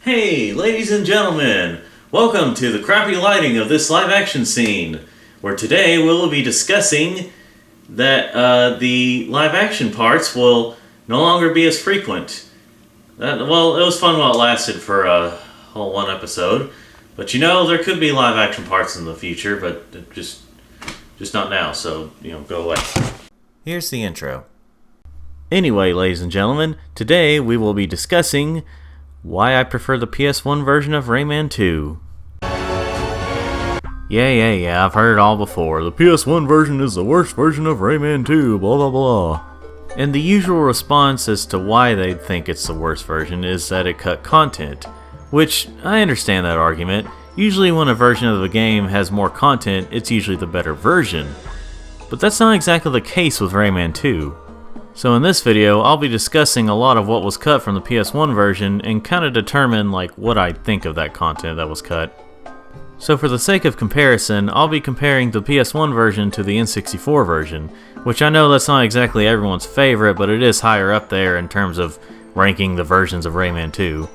Hey, ladies and gentlemen, welcome to the crappy lighting of this live action scene, where today we'll be discussing that the live action parts will no longer be as frequent. Well, it was fun while it lasted for a whole one episode, but you know, there could be live action parts in the future, but just not now, so, go away. Here's the intro. Anyway, ladies and gentlemen, today we will be discussing why I prefer the PS1 version of Rayman 2. Yeah, I've heard it all before. The PS1 version is the worst version of Rayman 2, blah blah blah. And the usual response as to why they think it's the worst version is that it cut content. Which, I understand that argument. Usually when a version of the game has more content, it's usually the better version. But that's not exactly the case with Rayman 2. So in this video, I'll be discussing a lot of what was cut from the PS1 version and kind of determine what I think of that content that was cut. So for the sake of comparison, I'll be comparing the PS1 version to the N64 version, which I know that's not exactly everyone's favorite, but it is higher up there in terms of ranking the versions of Rayman 2.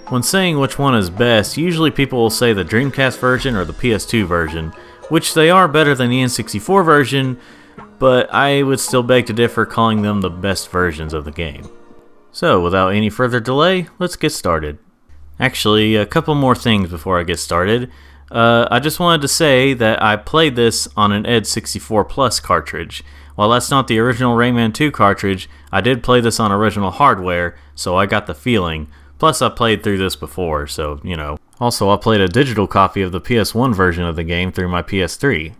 When saying which one is best, usually people will say the Dreamcast version or the PS2 version, which they are better than the N64 version, but I would still beg to differ calling them the best versions of the game. So, without any further delay, let's get started. Actually, a couple more things before I get started. I just wanted to say that I played this on an N64 Plus cartridge. While that's not the original Rayman 2 cartridge, I did play this on original hardware, so I got the feeling. Plus, I played through this before, so, Also, I played a digital copy of the PS1 version of the game through my PS3.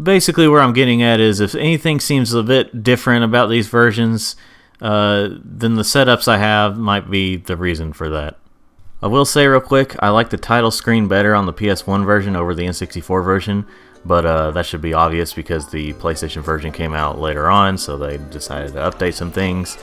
Basically, where I'm getting at is if anything seems a bit different about these versions, then the setups I have might be the reason for that. I will say real quick, I like the title screen better on the PS1 version over the N64 version, but that should be obvious because the PlayStation version came out later on, so they decided to update some things.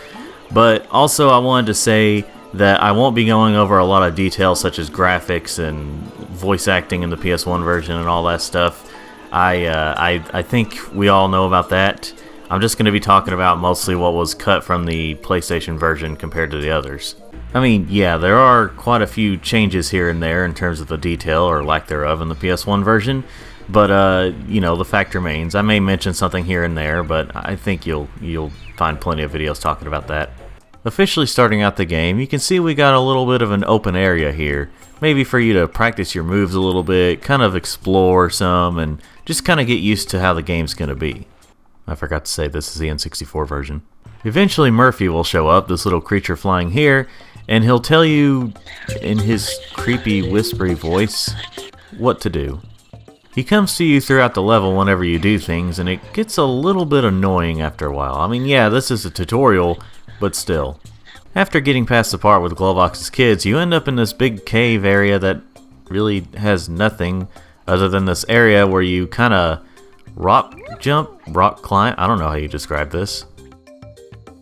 But also I wanted to say that I won't be going over a lot of details such as graphics and voice acting in the PS1 version and all that stuff. I think we all know about that. I'm just going to be talking about mostly what was cut from the PlayStation version compared to the others. I mean, yeah, there are quite a few changes here and there in terms of the detail or lack thereof in the PS1 version, but the fact remains. I may mention something here and there, but I think you'll find plenty of videos talking about that. Officially starting out the game, you can see we got a little bit of an open area here. Maybe for you to practice your moves a little bit, kind of explore some, and just kind of get used to how the game's going to be. I forgot to say this is the N64 version. Eventually Murphy will show up, this little creature flying here, and he'll tell you, in his creepy whispery voice, what to do. He comes to you throughout the level whenever you do things, and it gets a little bit annoying after a while. I mean, yeah, this is a tutorial, but still. After getting past the part with Globox's kids, you end up in this big cave area that really has nothing other than this area where you kind of rock climb, I don't know how you describe this,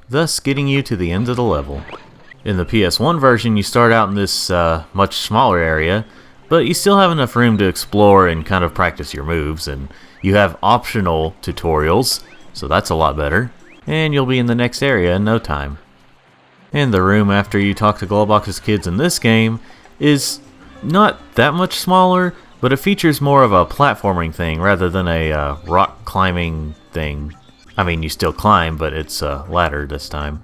thus getting you to the end of the level. In the PS1 version, you start out in this much smaller area, but you still have enough room to explore and kind of practice your moves, and you have optional tutorials, so that's a lot better, and you'll be in the next area in no time. And the room after you talk to Globox's kids in this game is not that much smaller, but it features more of a platforming thing rather than a rock climbing thing. I mean, you still climb, but it's a ladder this time.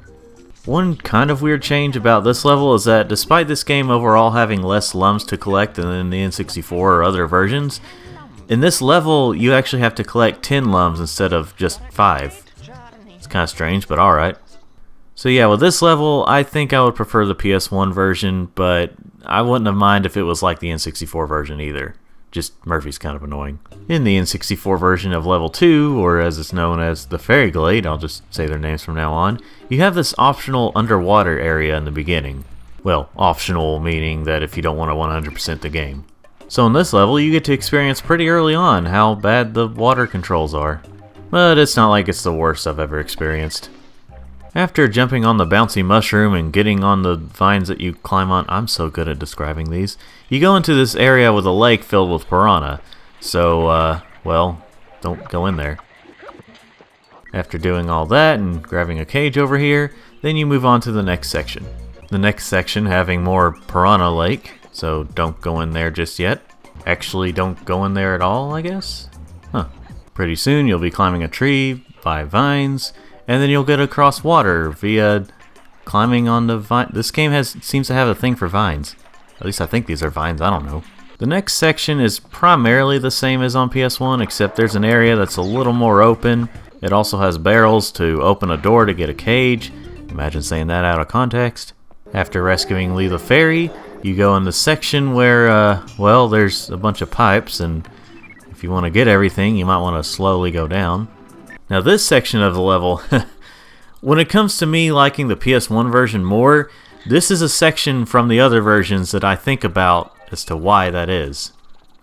One kind of weird change about this level is that despite this game overall having less lums to collect than in the N64 or other versions, in this level you actually have to collect 10 lums instead of just 5. It's kind of strange, but alright. So yeah, with this level, I think I would prefer the PS1 version, but I wouldn't have minded if it was like the N64 version either. Just Murphy's kind of annoying. In the N64 version of level 2, or as it's known as the Fairy Glade, I'll just say their names from now on, you have this optional underwater area in the beginning. Well, optional meaning that if you don't want to 100% the game. So in this level, you get to experience pretty early on how bad the water controls are. But it's not like it's the worst I've ever experienced. After jumping on the bouncy mushroom and getting on the vines that you climb on, I'm so good at describing these, you go into this area with a lake filled with piranha. So, well, don't go in there. After doing all that and grabbing a cage over here, then you move on to the next section. The next section having more piranha lake, so don't go in there just yet. Actually, don't go in there at all, I guess? Huh. Pretty soon you'll be climbing a tree by vines, and then you'll get across water via climbing on the vine. This game seems to have a thing for vines. At least I think these are vines, I don't know. The next section is primarily the same as on PS1, except there's an area that's a little more open. It also has barrels to open a door to get a cage. Imagine saying that out of context. After rescuing Lee the Fairy, you go in the section where, well, there's a bunch of pipes, and if you want to get everything, you might want to slowly go down. Now this section of the level, when it comes to me liking the PS1 version more, this is a section from the other versions that I think about as to why that is.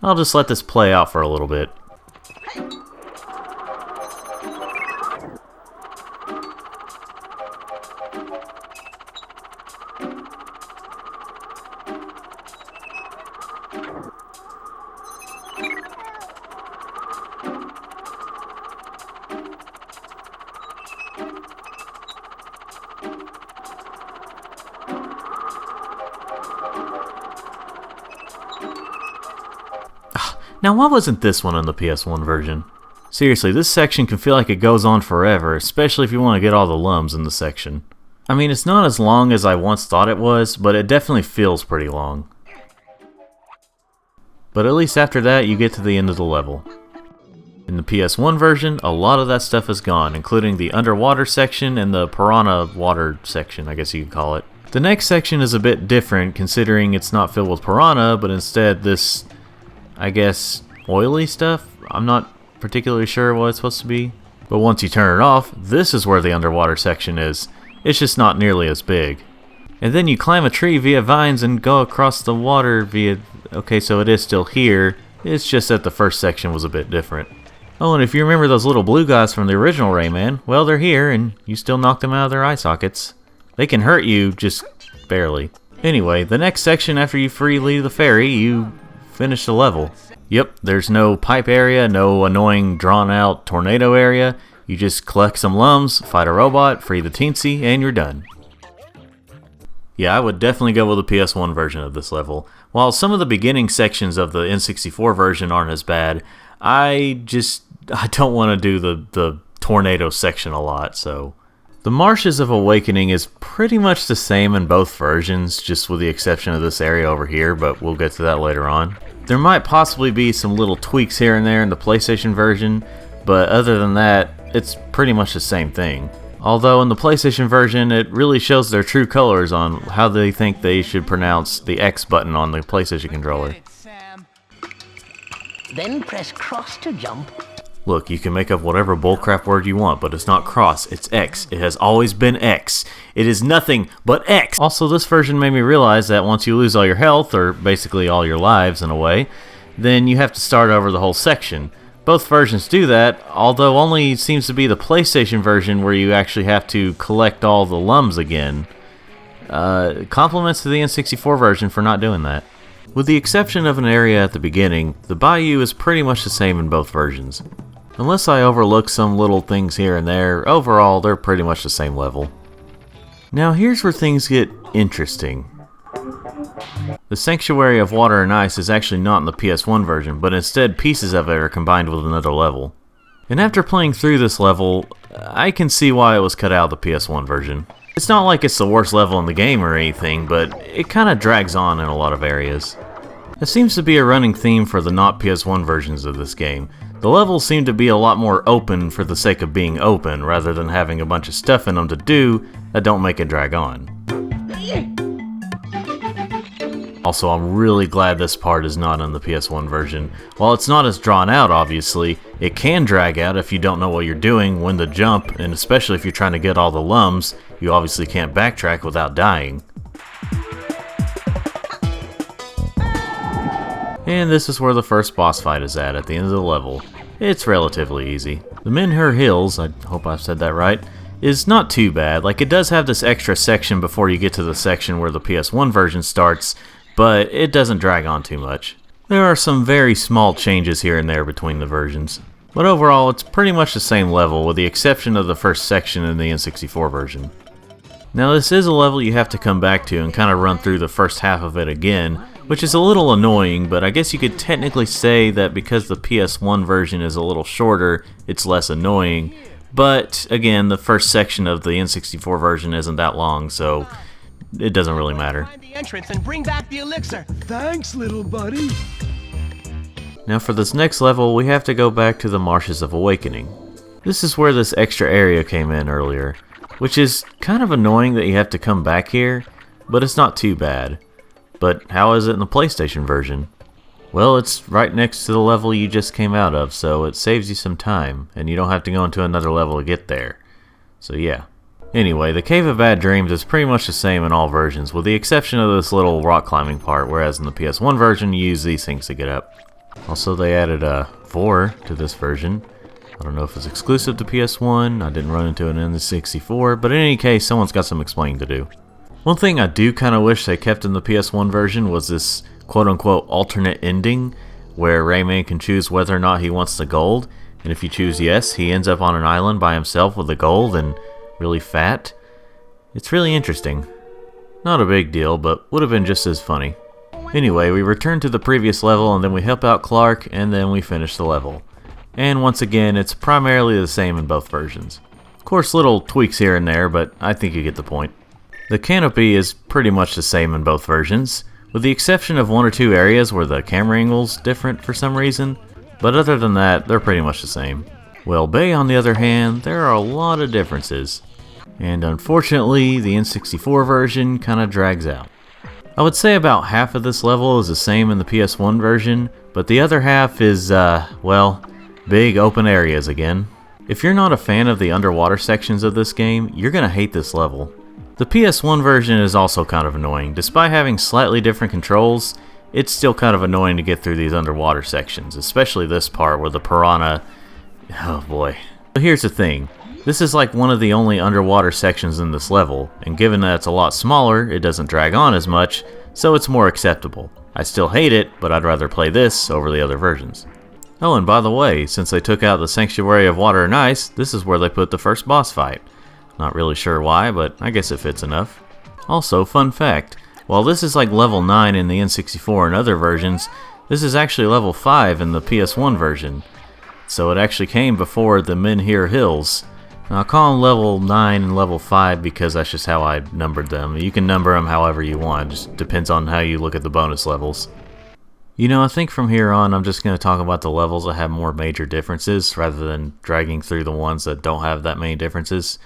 I'll just let this play out for a little bit. Now why wasn't this one in the PS1 version? Seriously, this section can feel like it goes on forever, especially if you want to get all the lums in the section. I mean, it's not as long as I once thought it was, but it definitely feels pretty long. But at least after that, you get to the end of the level. In the PS1 version, a lot of that stuff is gone, including the underwater section and the piranha water section, I guess you could call it. The next section is a bit different, considering it's not filled with piranha, but instead this, I guess, oily stuff? I'm not particularly sure what it's supposed to be. But once you turn it off, this is where the underwater section is. It's just not nearly as big. And then you climb a tree via vines and go across the water via... Okay, so it is still here. It's just that the first section was a bit different. Oh, and if you remember those little blue guys from the original Rayman, well, they're here, and you still knocked them out of their eye sockets. They can hurt you, just barely. Anyway, the next section after you free Lee the Fairy, you finish the level. Yep, there's no pipe area, no annoying drawn-out tornado area. You just collect some lums, fight a robot, free the teensy, and you're done. Yeah, I would definitely go with the PS1 version of this level. While some of the beginning sections of the N64 version aren't as bad, I don't want to do the tornado section a lot, so... The Marshes of Awakening is pretty much the same in both versions, just with the exception of this area over here, but we'll get to that later on. There might possibly be some little tweaks here and there in the PlayStation version, but other than that, it's pretty much the same thing. Although in the PlayStation version, it really shows their true colors on how they think they should pronounce the X button on the PlayStation controller. Then press cross to jump. Look, you can make up whatever bullcrap word you want, but it's not cross, it's X. It has always been X. It is nothing but X! Also, this version made me realize that once you lose all your health, or basically all your lives in a way, then you have to start over the whole section. Both versions do that, although only seems to be the PlayStation version where you actually have to collect all the lums again. Compliments to the N64 version for not doing that. With the exception of an area at the beginning, the bayou is pretty much the same in both versions. Unless I overlook some little things here and there, overall they're pretty much the same level. Now here's where things get interesting. The Sanctuary of Water and Ice is actually not in the PS1 version, but instead pieces of it are combined with another level. And after playing through this level, I can see why it was cut out of the PS1 version. It's not like it's the worst level in the game or anything, but it kinda drags on in a lot of areas. There seems to be a running theme for the not PS1 versions of this game. The levels seem to be a lot more open for the sake of being open, rather than having a bunch of stuff in them to do that don't make it drag on. Also, I'm really glad this part is not in the PS1 version. While it's not as drawn out, obviously, it can drag out if you don't know what you're doing, when to jump, and especially if you're trying to get all the lums, you obviously can't backtrack without dying. And this is where the first boss fight is at the end of the level. It's relatively easy. The Menhur Hills, I hope I've said that right, is not too bad. Like, it does have this extra section before you get to the section where the PS1 version starts, but it doesn't drag on too much. There are some very small changes here and there between the versions. But overall, it's pretty much the same level, with the exception of the first section in the N64 version. Now this is a level you have to come back to and kind of run through the first half of it again, which is a little annoying, but I guess you could technically say that because the PS1 version is a little shorter, it's less annoying. But again, the first section of the N64 version isn't that long, so it doesn't really matter. Find the entrance and bring back the elixir. Thanks, little buddy. Now for this next level, we have to go back to the Marshes of Awakening. This is where this extra area came in earlier, which is kind of annoying that you have to come back here, but it's not too bad. But how is it in the PlayStation version? Well, it's right next to the level you just came out of, so it saves you some time, and you don't have to go into another level to get there. So yeah. Anyway, the Cave of Bad Dreams is pretty much the same in all versions, with the exception of this little rock climbing part, whereas in the PS1 version you use these things to get up. Also, they added a Vor to this version. I don't know if it's exclusive to PS1, I didn't run into it in the N64, but in any case, someone's got some explaining to do. One thing I do kind of wish they kept in the PS1 version was this quote-unquote alternate ending, where Rayman can choose whether or not he wants the gold, and if you choose yes, he ends up on an island by himself with the gold and really fat. It's really interesting. Not a big deal, but would have been just as funny. Anyway, we return to the previous level, and then we help out Clark, and then we finish the level. And once again, it's primarily the same in both versions. Of course, little tweaks here and there, but I think you get the point. The canopy is pretty much the same in both versions, with the exception of one or two areas where the camera angle's different for some reason, but other than that, they're pretty much the same. Well, Bay, on the other hand, there are a lot of differences, and unfortunately, the N64 version kinda drags out. I would say about half of this level is the same in the PS1 version, but the other half is, well, big open areas again. If you're not a fan of the underwater sections of this game, you're gonna hate this level. The PS1 version is also kind of annoying. Despite having slightly different controls, it's still kind of annoying to get through these underwater sections, especially this part where the piranha... Oh boy. But here's the thing. This is like one of the only underwater sections in this level, and given that it's a lot smaller, it doesn't drag on as much, so it's more acceptable. I still hate it, but I'd rather play this over the other versions. Oh, and by the way, since they took out the Sanctuary of Water and Ice, this is where they put the first boss fight. Not really sure why, but I guess it fits enough. Also, fun fact, while this is like level 9 in the N64 and other versions, this is actually level 5 in the PS1 version. So it actually came before the Menhur Hills. Now, I'll call them level 9 and level 5 because that's just how I numbered them. You can number them however you want, it just depends on how you look at the bonus levels. You know, I think from here on I'm just going to talk about the levels that have more major differences rather than dragging through the ones that don't have that many differences.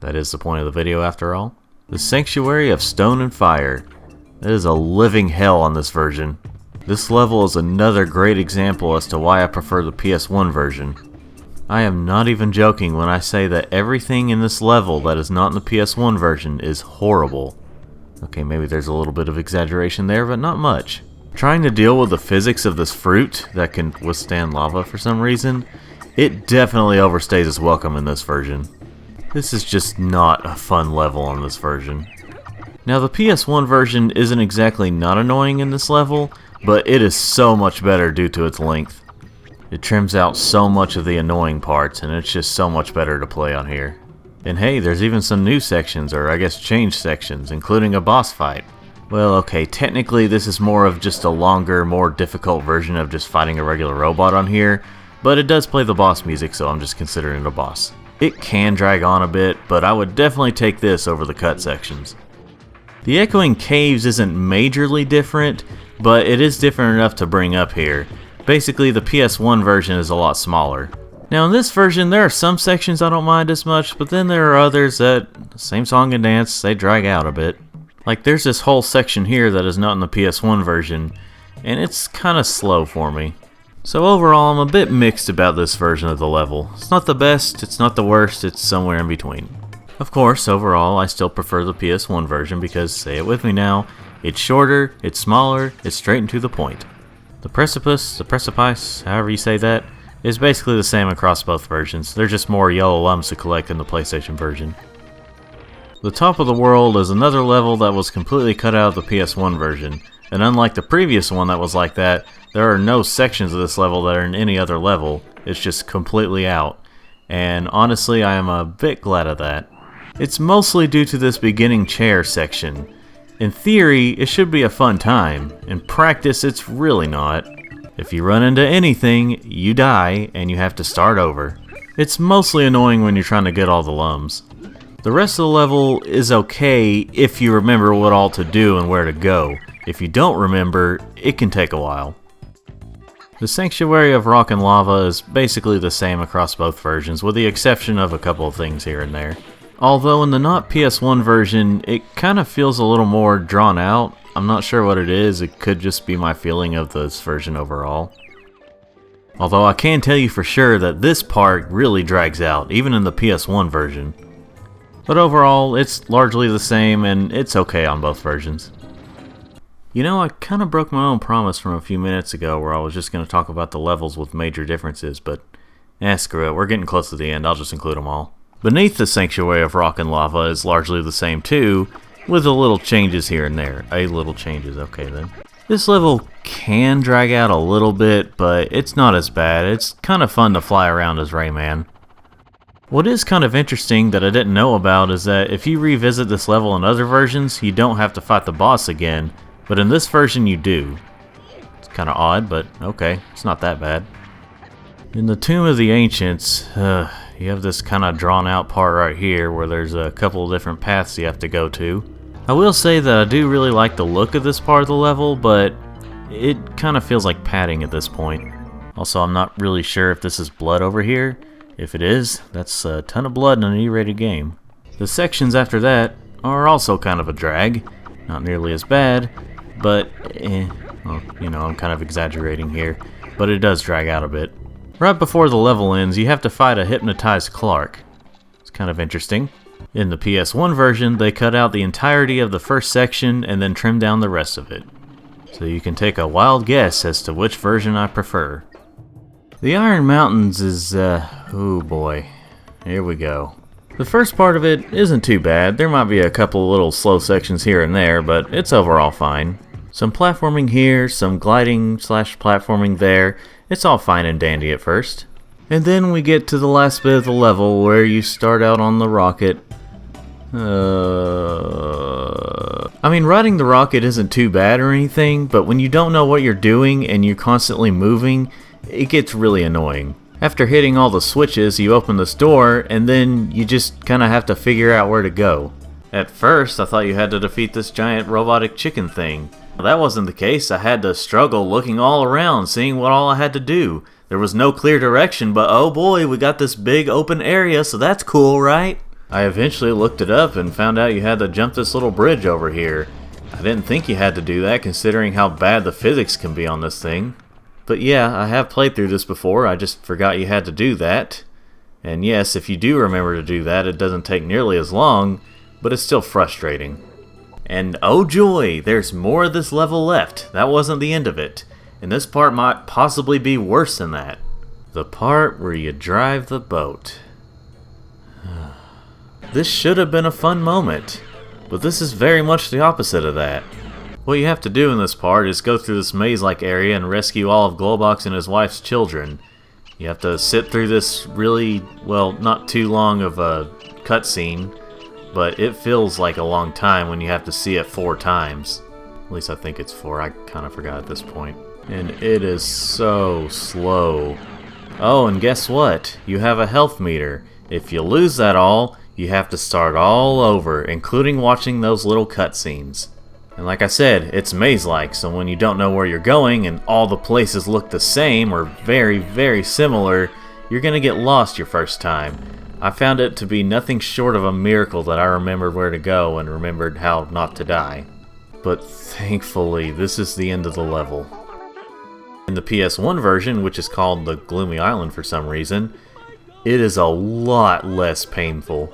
That is the point of the video after all. The Sanctuary of Stone and Fire. That is a living hell on this version. This level is another great example as to why I prefer the PS1 version. I am not even joking when I say that everything in this level that is not in the PS1 version is horrible. Okay, maybe there's a little bit of exaggeration there, but not much. Trying to deal with the physics of this fruit that can withstand lava for some reason, it definitely overstays its welcome in this version. This is just not a fun level on this version. Now the PS1 version isn't exactly not annoying in this level, but it is so much better due to its length. It trims out so much of the annoying parts, and it's just so much better to play on here. And hey, there's even some new sections, or I guess changed sections, including a boss fight. Well, okay, technically this is more of just a longer, more difficult version of just fighting a regular robot on here, but it does play the boss music, so I'm just considering it a boss. It can drag on a bit, but I would definitely take this over the cut sections. The Echoing Caves isn't majorly different, but it is different enough to bring up here. Basically, the PS1 version is a lot smaller. Now in this version, there are some sections I don't mind as much, but then there are others that, same song and dance, they drag out a bit. Like there's this whole section here that is not in the PS1 version, and it's kinda slow for me. So overall, I'm a bit mixed about this version of the level. It's not the best, it's not the worst, it's somewhere in between. Of course, overall, I still prefer the PS1 version because, say it with me now, it's shorter, it's smaller, it's straight and to the point. The precipice, however you say that, is basically the same across both versions. They're just more yellow lumps to collect in the PlayStation version. The Top of the World is another level that was completely cut out of the PS1 version, and unlike the previous one that was like that, there are no sections of this level that are in any other level. It's just completely out, and honestly I am a bit glad of that. It's mostly due to this beginning chair section. In theory, it should be a fun time. In practice, it's really not. If you run into anything, you die, and you have to start over. It's mostly annoying when you're trying to get all the lums. The rest of the level is okay if you remember what all to do and where to go. If you don't remember, it can take a while. The Sanctuary of Rock and Lava is basically the same across both versions, with the exception of a couple of things here and there. Although in the not PS1 version, it kind of feels a little more drawn out. I'm not sure what it is, it could just be my feeling of this version overall. Although I can tell you for sure that this part really drags out, even in the PS1 version. But overall, it's largely the same, and it's okay on both versions. You know, I kind of broke my own promise from a few minutes ago where I was just going to talk about the levels with major differences, but screw it, we're getting close to the end, I'll just include them all. Beneath the Sanctuary of Rock and Lava is largely the same too, with a little changes here and there. Okay then. This level can drag out a little bit, but it's not as bad. It's kind of fun to fly around as Rayman. What is kind of interesting that I didn't know about is that if you revisit this level in other versions, you don't have to fight the boss again, but in this version you do. It's kind of odd, but okay, it's not that bad. In the Tomb of the Ancients, you have this kind of drawn out part right here where there's a couple of different paths you have to go to. I will say that I do really like the look of this part of the level, but it kind of feels like padding at this point. Also, I'm not really sure if this is blood over here. If it is, that's a ton of blood in an E-rated game. The sections after that are also kind of a drag. Not nearly as bad, but well, you know, I'm kind of exaggerating here, but it does drag out a bit. Right before the level ends, you have to fight a hypnotized Clark. It's kind of interesting. In the PS1 version, they cut out the entirety of the first section and then trimmed down the rest of it. So you can take a wild guess as to which version I prefer. The Iron Mountains is, oh boy, here we go. The first part of it isn't too bad. There might be a couple little slow sections here and there, but it's overall fine. Some platforming here, some gliding / platforming there. It's all fine and dandy at first. And then we get to the last bit of the level where you start out on the rocket. I mean, riding the rocket isn't too bad or anything, but when you don't know what you're doing and you're constantly moving, it gets really annoying. After hitting all the switches, you open this door, and then you just kind of have to figure out where to go. At first, I thought you had to defeat this giant robotic chicken thing. That wasn't the case. I had to struggle looking all around, seeing what all I had to do. There was no clear direction, but oh boy, we got this big open area, so that's cool, right? I eventually looked it up and found out you had to jump this little bridge over here. I didn't think you had to do that, considering how bad the physics can be on this thing. But yeah, I have played through this before, I just forgot you had to do that. And yes, if you do remember to do that, it doesn't take nearly as long, but it's still frustrating. And oh joy, there's more of this level left. That wasn't the end of it. And this part might possibly be worse than that. The part where you drive the boat. This should have been a fun moment, but this is very much the opposite of that. What you have to do in this part is go through this maze-like area and rescue all of Globox and his wife's children. You have to sit through this really, well, not too long of a cutscene, but it feels like a long time when you have to see it 4 times. At least I think it's 4, I kind of forgot at this point. And it is so slow. Oh, and guess what? You have a health meter. If you lose that all, you have to start all over, including watching those little cutscenes. And like I said, it's maze-like, so when you don't know where you're going and all the places look the same or very, very similar, you're gonna get lost your first time. I found it to be nothing short of a miracle that I remembered where to go and remembered how not to die. But thankfully, this is the end of the level. In the PS1 version, which is called the Gloomy Island for some reason, it is a lot less painful.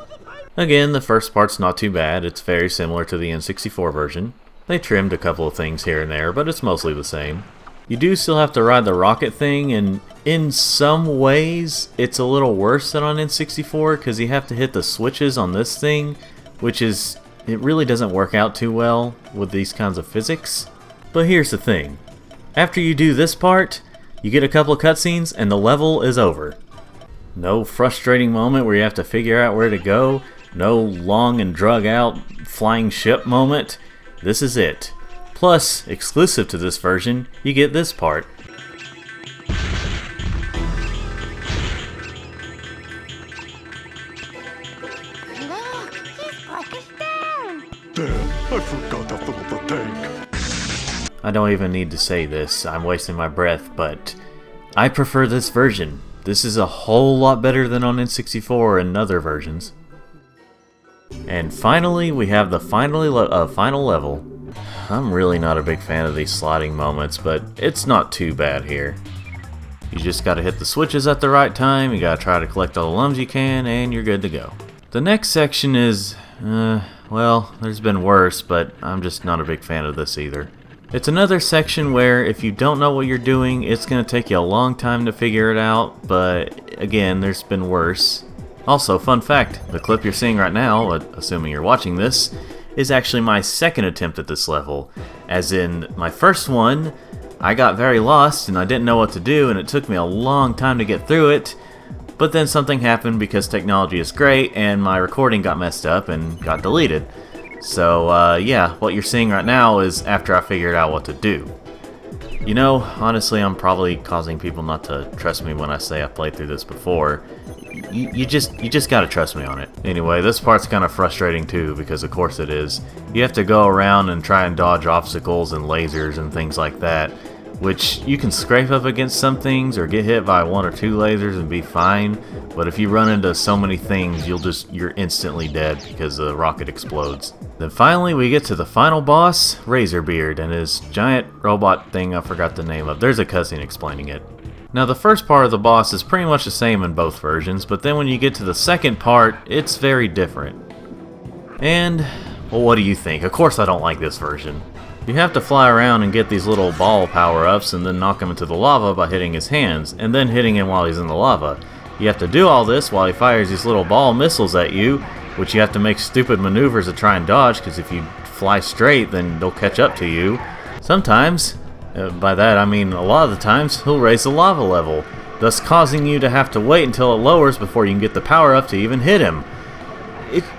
Again, the first part's not too bad, it's very similar to the N64 version. They trimmed a couple of things here and there, but it's mostly the same. You do still have to ride the rocket thing, and in some ways, it's a little worse than on N64, because you have to hit the switches on this thing, which is, it really doesn't work out too well with these kinds of physics. But here's the thing. After you do this part, you get a couple of cutscenes, and the level is over. No frustrating moment where you have to figure out where to go, no long and drug out flying ship moment. this is it. Plus, exclusive to this version, you get this part. Look, he's broke us down. Damn, I forgot to fill up the tank. I don't even need to say this, I'm wasting my breath, but I prefer this version. This is a whole lot better than on N64 and other versions. And finally, we have the final level. I'm really not a big fan of these sliding moments, but it's not too bad here. You just gotta hit the switches at the right time, you gotta try to collect all the lums you can, and you're good to go. The next section is, well, there's been worse, but I'm just not a big fan of this either. It's another section where if you don't know what you're doing, it's going to take you a long time to figure it out, but again, there's been worse. Also, fun fact, the clip you're seeing right now, assuming you're watching this, is actually my second attempt at this level. As in, my first one, I got very lost and I didn't know what to do and it took me a long time to get through it, but then something happened because technology is great and my recording got messed up and got deleted. So, yeah, what you're seeing right now is after I figured out what to do. You know, honestly, I'm probably causing people not to trust me when I say I've played through this before. You just gotta trust me on it. Anyway, this part's kind of frustrating too, because of course it is. You have to go around and try and dodge obstacles and lasers and things like that, which you can scrape up against some things or get hit by 1 or 2 lasers and be fine, but if you run into so many things, you're instantly dead because the rocket explodes. Then finally we get to the final boss, Razorbeard, and his giant robot thing I forgot the name of. There's a cutscene explaining it. Now the first part of the boss is pretty much the same in both versions, but then when you get to the second part, it's very different. And, well, what do you think? Of course I don't like this version. You have to fly around and get these little ball power-ups and then knock him into the lava by hitting his hands, and then hitting him while he's in the lava. You have to do all this while he fires these little ball missiles at you, which you have to make stupid maneuvers to try and dodge, because if you fly straight, then they'll catch up to you. Sometimes, by that I mean a lot of the times, he'll raise the lava level, thus causing you to have to wait until it lowers before you can get the power-up to even hit him.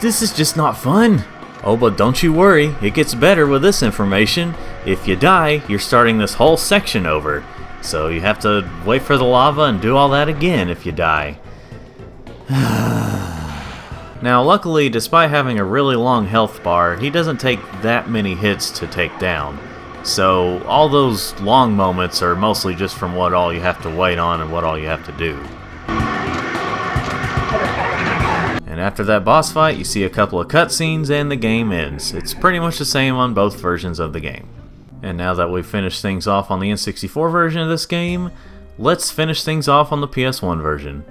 This is just not fun. Oh, but don't you worry, it gets better with this information. If you die, you're starting this whole section over. So you have to wait for the lava and do all that again if you die. Now luckily, despite having a really long health bar, he doesn't take that many hits to take down. So all those long moments are mostly just from what all you have to wait on and what all you have to do. And after that boss fight, you see a couple of cutscenes and the game ends. It's pretty much the same on both versions of the game. And now that we've finished things off on the N64 version of this game, let's finish things off on the PS1 version.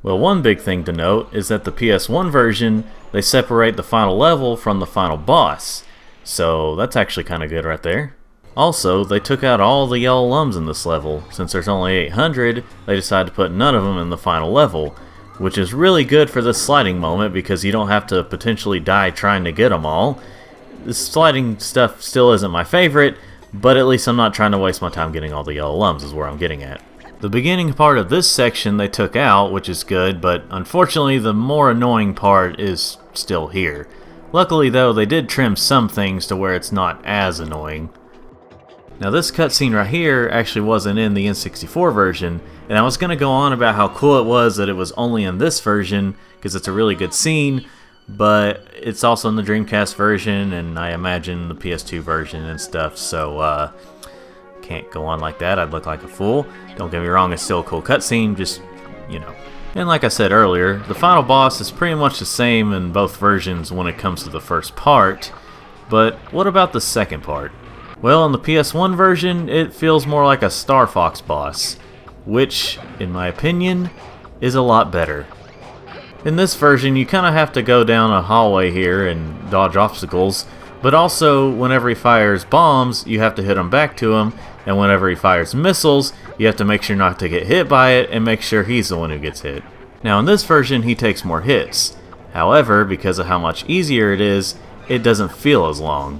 Well, one big thing to note is that the PS1 version, they separate the final level from the final boss. So that's actually kind of good right there. Also, they took out all the yellow lums in this level. Since there's only 800, they decided to put none of them in the final level, which is really good for this sliding moment because you don't have to potentially die trying to get them all. The sliding stuff still isn't my favorite, but at least I'm not trying to waste my time getting all the yellow lums is where I'm getting at. The beginning part of this section they took out, which is good, but unfortunately the more annoying part is still here. Luckily though, they did trim some things to where it's not as annoying. Now this cutscene right here actually wasn't in the N64 version, and I was going to go on about how cool it was that it was only in this version, because it's a really good scene, but it's also in the Dreamcast version, and I imagine the PS2 version and stuff, so can't go on like that, I'd look like a fool. Don't get me wrong, it's still a cool cutscene, just, you know. And like I said earlier, the final boss is pretty much the same in both versions when it comes to the first part, but what about the second part? Well, in the PS1 version, it feels more like a Star Fox boss, which, in my opinion, is a lot better. In this version, you kind of have to go down a hallway here and dodge obstacles, but also, whenever he fires bombs, you have to hit him back to him, and whenever he fires missiles, you have to make sure not to get hit by it and make sure he's the one who gets hit. Now, in this version, he takes more hits. However, because of how much easier it is, it doesn't feel as long.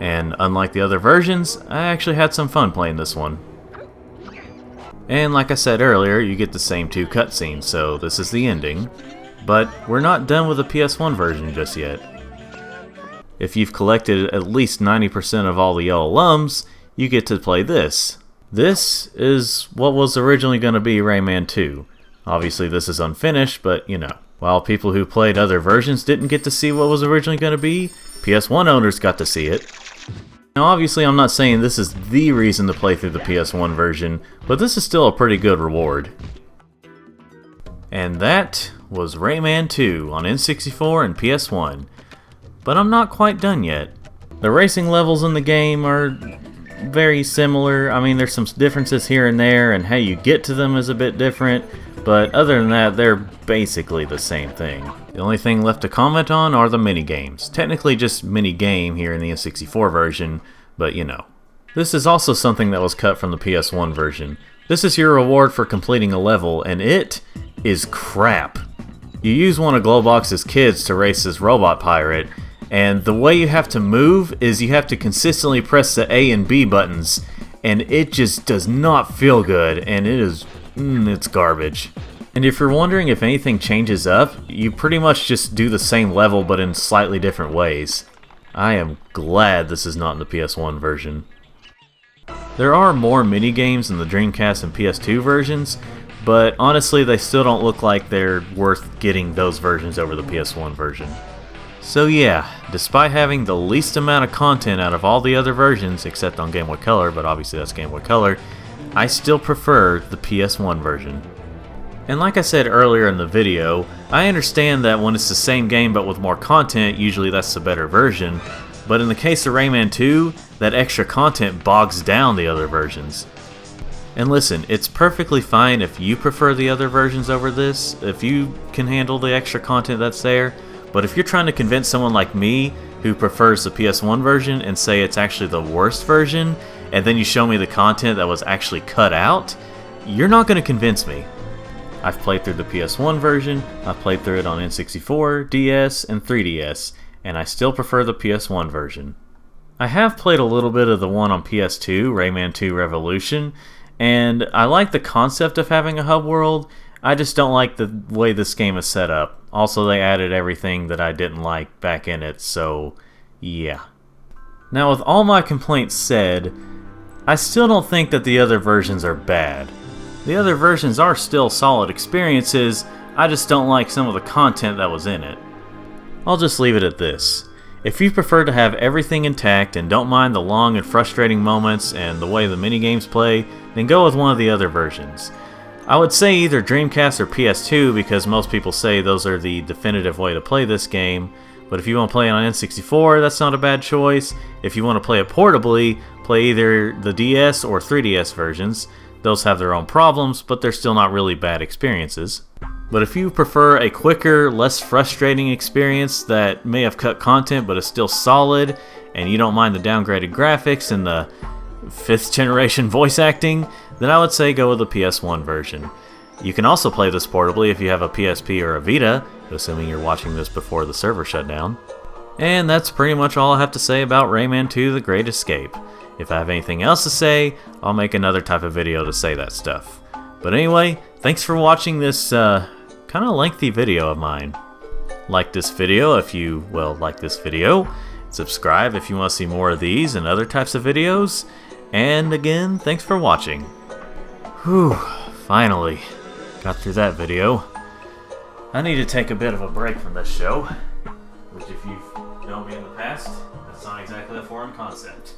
And unlike the other versions, I actually had some fun playing this one. And like I said earlier, you get the same 2 cutscenes, so this is the ending. But we're not done with the PS1 version just yet. If you've collected at least 90% of all the yellow lums, you get to play this. This is what was originally going to be Rayman 2. Obviously this is unfinished, but you know. While people who played other versions didn't get to see what was originally going to be, PS1 owners got to see it. Now obviously I'm not saying this is the reason to play through the PS1 version, but this is still a pretty good reward. And that was Rayman 2 on N64 and PS1. But I'm not quite done yet. The racing levels in the game are very similar. I mean, there's some differences here and there, and how you get to them is a bit different, but other than that, they're basically the same thing. The only thing left to comment on are the mini-games. Technically just mini-game here in the N64 version, but you know. This is also something that was cut from the PS1 version. This is your reward for completing a level, and it is crap. You use one of Glowbox's kids to race this robot pirate, and the way you have to move is you have to consistently press the A and B buttons, and it just does not feel good, and it's garbage. And if you're wondering if anything changes up, you pretty much just do the same level but in slightly different ways. I am glad this is not in the PS1 version. There are more minigames in the Dreamcast and PS2 versions, but honestly they still don't look like they're worth getting those versions over the PS1 version. So yeah, despite having the least amount of content out of all the other versions, except on Game Boy Color, but obviously that's Game Boy Color, I still prefer the PS1 version. And like I said earlier in the video, I understand that when it's the same game but with more content, usually that's the better version, but in the case of Rayman 2, that extra content bogs down the other versions. And listen, it's perfectly fine if you prefer the other versions over this, if you can handle the extra content that's there, but if you're trying to convince someone like me who prefers the PS1 version and say it's actually the worst version, and then you show me the content that was actually cut out, you're not going to convince me. I've played through the PS1 version, I've played through it on N64, DS, and 3DS, and I still prefer the PS1 version. I have played a little bit of the one on PS2, Rayman 2 Revolution, and I like the concept of having a hub world. I just don't like the way this game is set up. Also, they added everything that I didn't like back in it, so yeah. Now, with all my complaints said, I still don't think that the other versions are bad. The other versions are still solid experiences, I just don't like some of the content that was in it. I'll just leave it at this. If you prefer to have everything intact and don't mind the long and frustrating moments and the way the minigames play, then go with one of the other versions. I would say either Dreamcast or PS2 because most people say those are the definitive way to play this game, but if you want to play it on N64, that's not a bad choice. If you want to play it portably, play either the DS or 3DS versions. Those have their own problems, but they're still not really bad experiences. But if you prefer a quicker, less frustrating experience that may have cut content but is still solid, and you don't mind the downgraded graphics and the 5th generation voice acting, then I would say go with the PS1 version. You can also play this portably if you have a PSP or a Vita, assuming you're watching this before the server shut down. And that's pretty much all I have to say about Rayman 2 The Great Escape. If I have anything else to say, I'll make another type of video to say that stuff. But anyway, thanks for watching this kind of lengthy video of mine. Like this video if you, like this video. Subscribe if you want to see more of these and other types of videos. And again, thanks for watching. Whew, finally got through that video. I need to take a bit of a break from this show, which if you've known me in the past, that's not exactly a foreign concept.